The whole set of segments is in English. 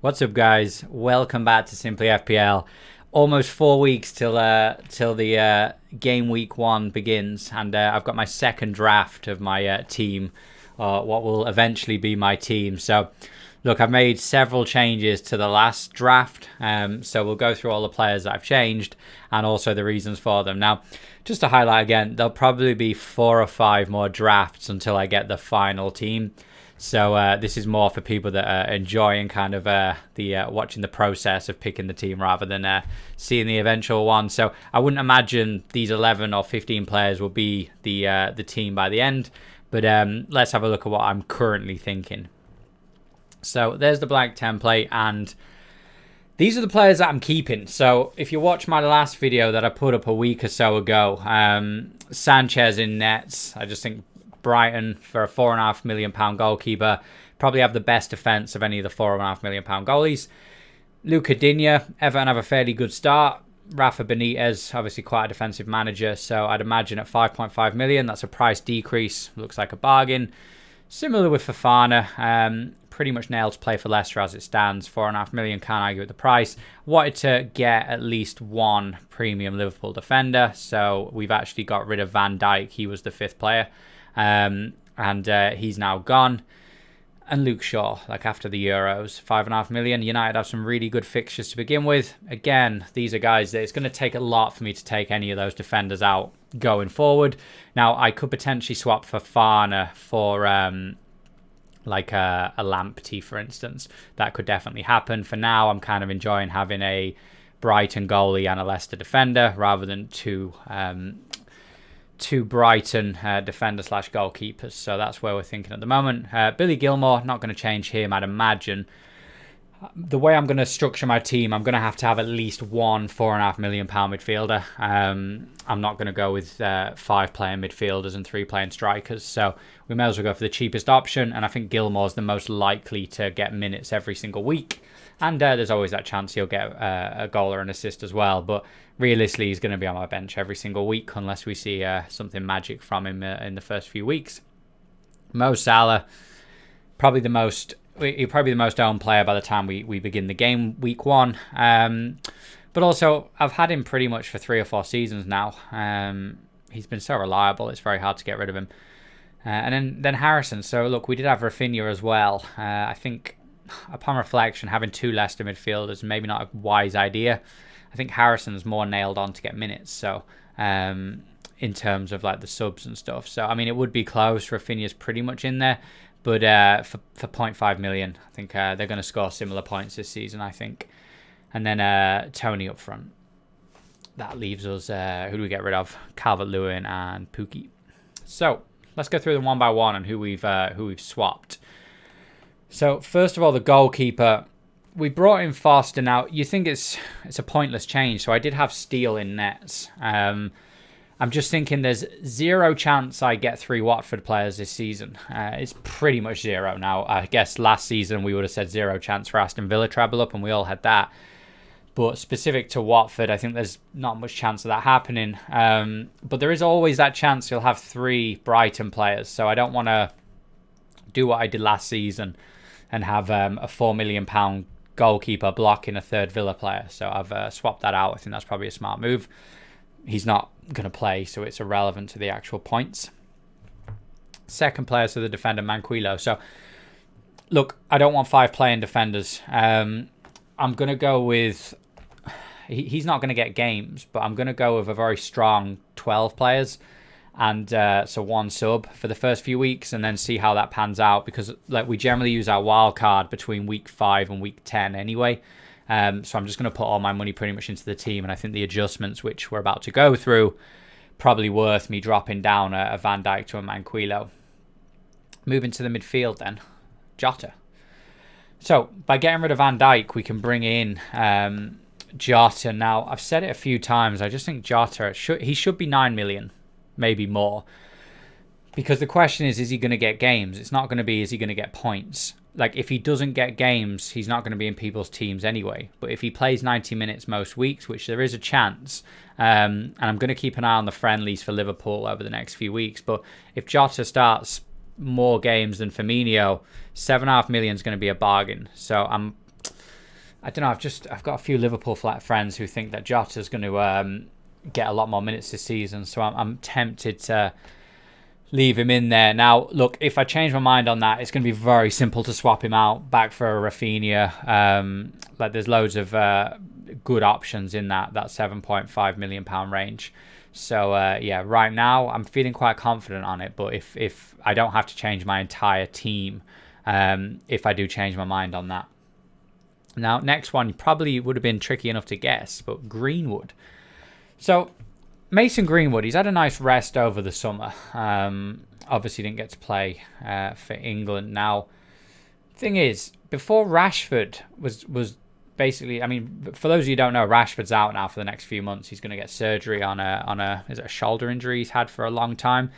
What's up, guys? Welcome back to Simply FPL. Almost 4 weeks till the game week 1 begins, and I've got my second draft of my team, what will eventually be my team. So, look, I've made several changes to the last draft, so we'll go through all the players that I've changed and also the reasons for them. Now, just to highlight again, there'll probably be 4 or 5 more drafts until I get the final team. So this is more for people that are enjoying kind of watching the process of picking the team rather than seeing the eventual one. So I wouldn't imagine these 11 or 15 players will be the team by the end. But let's have a look at what I'm currently thinking. So there's the blank template, and these are the players that I'm keeping. So if you watch my last video that I put up a week or so ago, Sanchez in nets, I just think Brighton for a £4.5 million goalkeeper probably have the best defence of any of the £4.5 million goalies. Luca Digne, Everton have a fairly good start. Rafa Benitez, obviously quite a defensive manager, so I'd imagine at 5.5 million, that's a price decrease. Looks like a bargain. Similar with Fofana, pretty much nailed to play for Leicester as it stands. 4.5 million, can't argue with the price. Wanted to get at least one premium Liverpool defender, so we've actually got rid of Van Dijk. He was the 5th player. And he's now gone. And Luke Shaw, like after the Euros, 5.5 million. United have some really good fixtures to begin with. Again, these are guys that it's going to take a lot for me to take any of those defenders out going forward. Now, I could potentially swap Fofana for like a Lamptey, for instance. That could definitely happen. For now, I'm kind of enjoying having a Brighton goalie and a Leicester defender rather than two Brighton defender / goalkeepers. So that's where we're thinking at the moment. Billy Gilmour, not going to change him, I'd imagine. The way I'm going to structure my team, I'm going to have at least one £4.5 million midfielder. I'm not going to go with 5 playing midfielders and 3 playing strikers. So we may as well go for the cheapest option. And I think Gilmour's the most likely to get minutes every single week. And there's always that chance he'll get a goal or an assist as well. But realistically, he's going to be on my bench every single week unless we see something magic from him in the first few weeks. Mo Salah, probably the most owned player by the time we begin the game week 1. But also, I've had him pretty much for 3 or 4 seasons now. He's been so reliable, it's very hard to get rid of him. And then Harrison. So look, we did have Rafinha as well. I think upon reflection, having 2 Leicester midfielders maybe not a wise idea. I think Harrison's more nailed on to get minutes. So in terms of like the subs and stuff. So I mean, it would be close. Rafinha's pretty much in there. But for 0.5 million, I think they're going to score similar points this season, I think. And then Tony up front. That leaves us, who do we get rid of? Calvert-Lewin and Pukki. So let's go through them one by one and who we've swapped. So first of all, the goalkeeper. We brought in Foster. Now, you think it's a pointless change. So I did have Steele in nets. I'm just thinking there's 0 chance I get 3 Watford players this season. It's pretty much 0 now. I guess last season we would have said 0 chance for Aston Villa treble up, and we all had that. But specific to Watford, I think there's not much chance of that happening. But there is always that chance you'll have 3 Brighton players. So I don't want to do what I did last season and have a £4 million goalkeeper blocking a 3rd Villa player. So I've swapped that out. I think that's probably a smart move. He's not going to play, so it's irrelevant to the actual points. Second player, so the defender, Manquillo. So, look, I don't want 5 playing defenders. I'm going to go with... He's not going to get games, but I'm going to go with a very strong 12 players. And so 1 sub for the first few weeks and then see how that pans out. Because like we generally use our wild card between week 5 and week 10 anyway. So I'm just going to put all my money pretty much into the team. And I think the adjustments, which we're about to go through, probably worth me dropping down a Van Dijk to a Manquillo. Moving to the midfield then. Jota. So by getting rid of Van Dijk, we can bring in Jota. Now, I've said it a few times. I just think Jota, he should be 9 million, maybe more. Because the question is he going to get games? It's not going to be, is he going to get points? Like, if he doesn't get games, he's not going to be in people's teams anyway. But if he plays 90 minutes most weeks, which there is a chance, and I'm going to keep an eye on the friendlies for Liverpool over the next few weeks. But if Jota starts more games than Firmino, 7.5 million is going to be a bargain. So I don't know. I've got a few Liverpool friends who think that Jota's going to get a lot more minutes this season, so I'm tempted to leave him in there. Now, look, if I change my mind on that, it's going to be very simple to swap him out back for a Rafinha. Like there's loads of good options in that £7.5 million range. So yeah, right now I'm feeling quite confident on it. But if I don't have to change my entire team, if I do change my mind on that. Now, next one probably would have been tricky enough to guess, but Greenwood. So Mason Greenwood, he's had a nice rest over the summer. Obviously didn't get to play for England. Now, thing is, before Rashford was basically, I mean, for those of you who don't know, Rashford's out now for the next few months. He's going to get surgery on a is it a shoulder injury he's had for a long time.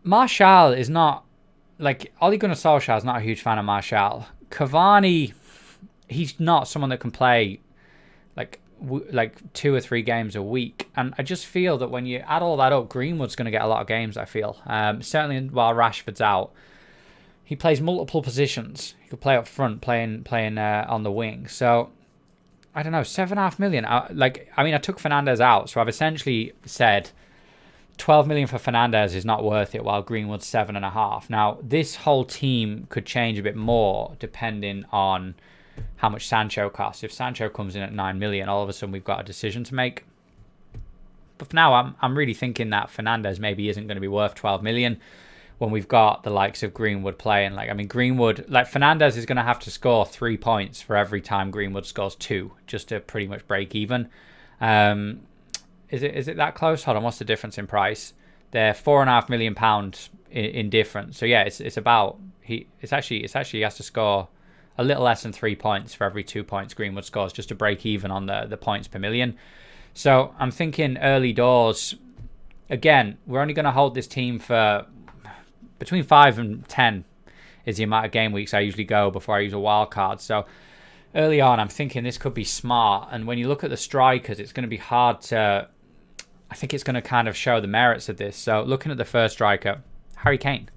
Martial is not, like, Ole Gunnar Solskjaer is not a huge fan of Martial. Cavani, he's not someone that can play like 2 or 3 games a week, and I just feel that when you add all that up, Greenwood's going to get a lot of games. I feel certainly while Rashford's out, he plays multiple positions. He could play up front, playing on the wing. So I don't know, 7.5 million. I took Fernandes out, so I've essentially said 12 million for Fernandes is not worth it, while Greenwood's 7.5. Now this whole team could change a bit more depending on how much Sancho costs. If Sancho comes in at 9 million, all of a sudden we've got a decision to make. But for now, I'm really thinking that Fernandes maybe isn't going to be worth 12 million when we've got the likes of Greenwood playing. Greenwood, Fernandes is going to have to score 3 points for every time Greenwood scores 2, just to pretty much break even. Is it that close? Hold on, what's the difference in price? They're £4.5 million in difference. So yeah, it's about he actually has to score a little less than 3 points for every 2 points Greenwood scores, just to break even on the points per million. So I'm thinking early doors. Again, we're only going to hold this team for between 5 and 10 is the amount of game weeks I usually go before I use a wild card. So early on, I'm thinking this could be smart. And when you look at the strikers, it's going to be hard to... I think it's going to kind of show the merits of this. So looking at the first striker, Harry Kane.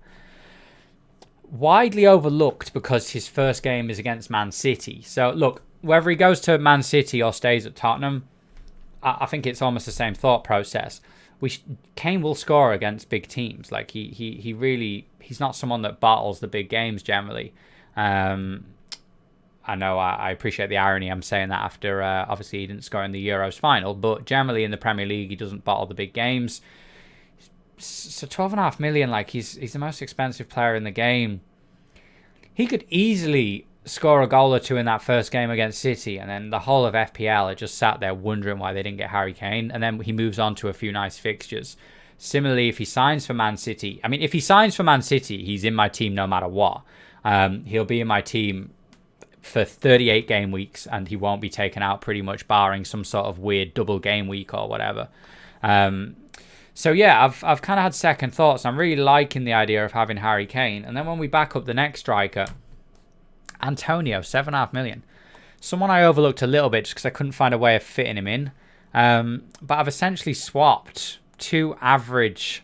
Widely overlooked because his first game is against Man City. So look, whether he goes to Man City or stays at Tottenham, I think it's almost the same thought process. Kane will score against big teams. Like he's not someone that battles the big games generally. I know I appreciate the irony. I'm saying that after obviously he didn't score in the Euros final, but generally in the Premier League he doesn't battle the big games. So 12.5 million, like he's the most expensive player in the game. He could easily score a goal or two in that first game against City, and then the whole of FPL are just sat there wondering why they didn't get Harry Kane, and then he moves on to a few nice fixtures. Similarly, if he signs for Man City, if he signs for Man City, he's in my team no matter what. He'll be in my team for 38 game weeks, and he won't be taken out pretty much, barring some sort of weird double game week or whatever. So yeah, I've kind of had second thoughts. I'm really liking the idea of having Harry Kane. And then when we back up the next striker, Antonio, 7.5 million. Someone I overlooked a little bit just because I couldn't find a way of fitting him in. But I've essentially swapped 2 average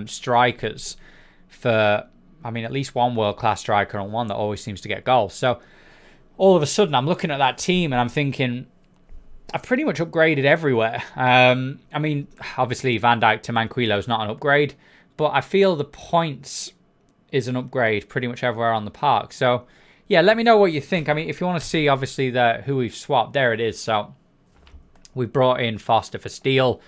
strikers for, at least one world-class striker and one that always seems to get goals. So all of a sudden I'm looking at that team and I'm thinking, I've pretty much upgraded everywhere. Obviously Van Dijk to Manquillo is not an upgrade, but I feel the points is an upgrade pretty much everywhere on the park. So yeah, let me know what you think. If you want to see obviously who we've swapped, there it is. So we brought in Foster for Steele.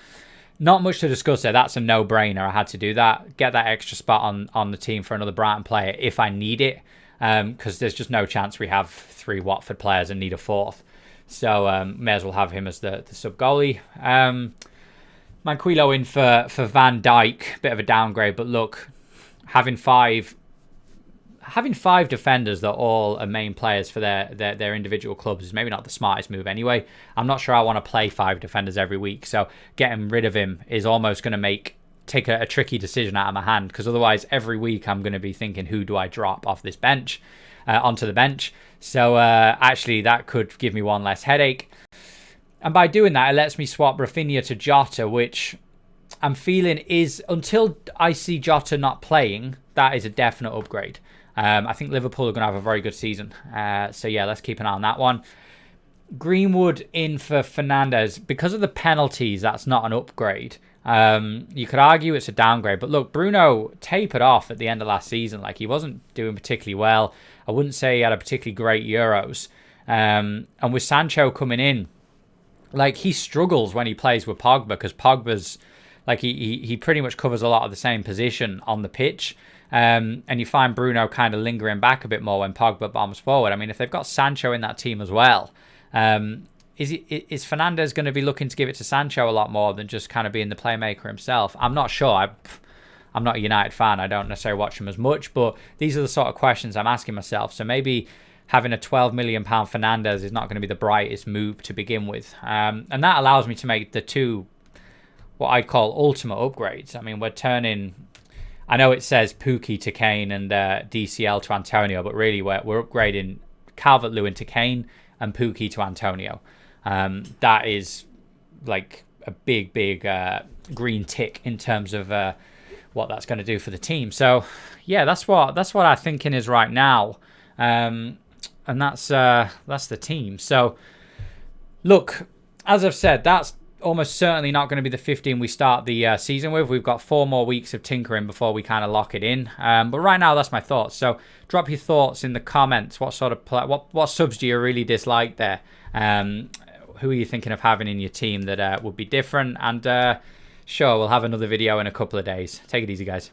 Not much to discuss there. That's a no-brainer. I had to do that. Get that extra spot on the team for another Brighton player if I need it, because there's just no chance we have 3 Watford players and need a 4th. So may as well have him as the sub goalie. Manquillo in for Van Dijk, bit of a downgrade, but look, having five defenders that all are main players for their individual clubs is maybe not the smartest move anyway. I'm not sure I want to play 5 defenders every week, so getting rid of him is almost going to take a tricky decision out of my hand, because otherwise every week I'm going to be thinking, who do I drop off this bench onto the bench? So actually that could give me one less headache. And by doing that, it lets me swap Rafinha to Jota, which I'm feeling is, until I see Jota not playing, that is a definite upgrade. I think Liverpool are going to have a very good season. So yeah, let's keep an eye on that one. Greenwood in for Fernandes. Because of the penalties, that's not an upgrade. You could argue it's a downgrade, but look, Bruno tapered off at the end of last season. Like, he wasn't doing particularly well. I wouldn't say he had a particularly great Euros. And with Sancho coming in, like, he struggles when he plays with Pogba, because Pogba's like, he pretty much covers a lot of the same position on the pitch. And you find Bruno kind of lingering back a bit more when Pogba bombs forward. I mean, if they've got Sancho in that team as well, is Fernandes going to be looking to give it to Sancho a lot more than just kind of being the playmaker himself? I'm not sure. I'm not a United fan. I don't necessarily watch him as much, but these are the sort of questions I'm asking myself. So maybe having a £12 million Fernandes is not going to be the brightest move to begin with. And that allows me to make the two, what I'd call ultimate upgrades. I mean, we're turning, I know it says Pukki to Kane and DCL to Antonio, but really we're upgrading Calvert-Lewin to Kane and Pukki to Antonio. That is like a big green tick in terms of what that's going to do for the team. So yeah, that's what our thinking is right now, and that's the team. So look, as I've said, that's almost certainly not going to be the 15 we start the season with. We've got 4 more weeks of tinkering before we kind of lock it in. But right now, that's my thoughts. So drop your thoughts in the comments. What sort of what subs do you really dislike there? Who are you thinking of having in your team that would be different? And sure, we'll have another video in a couple of days. Take it easy, guys.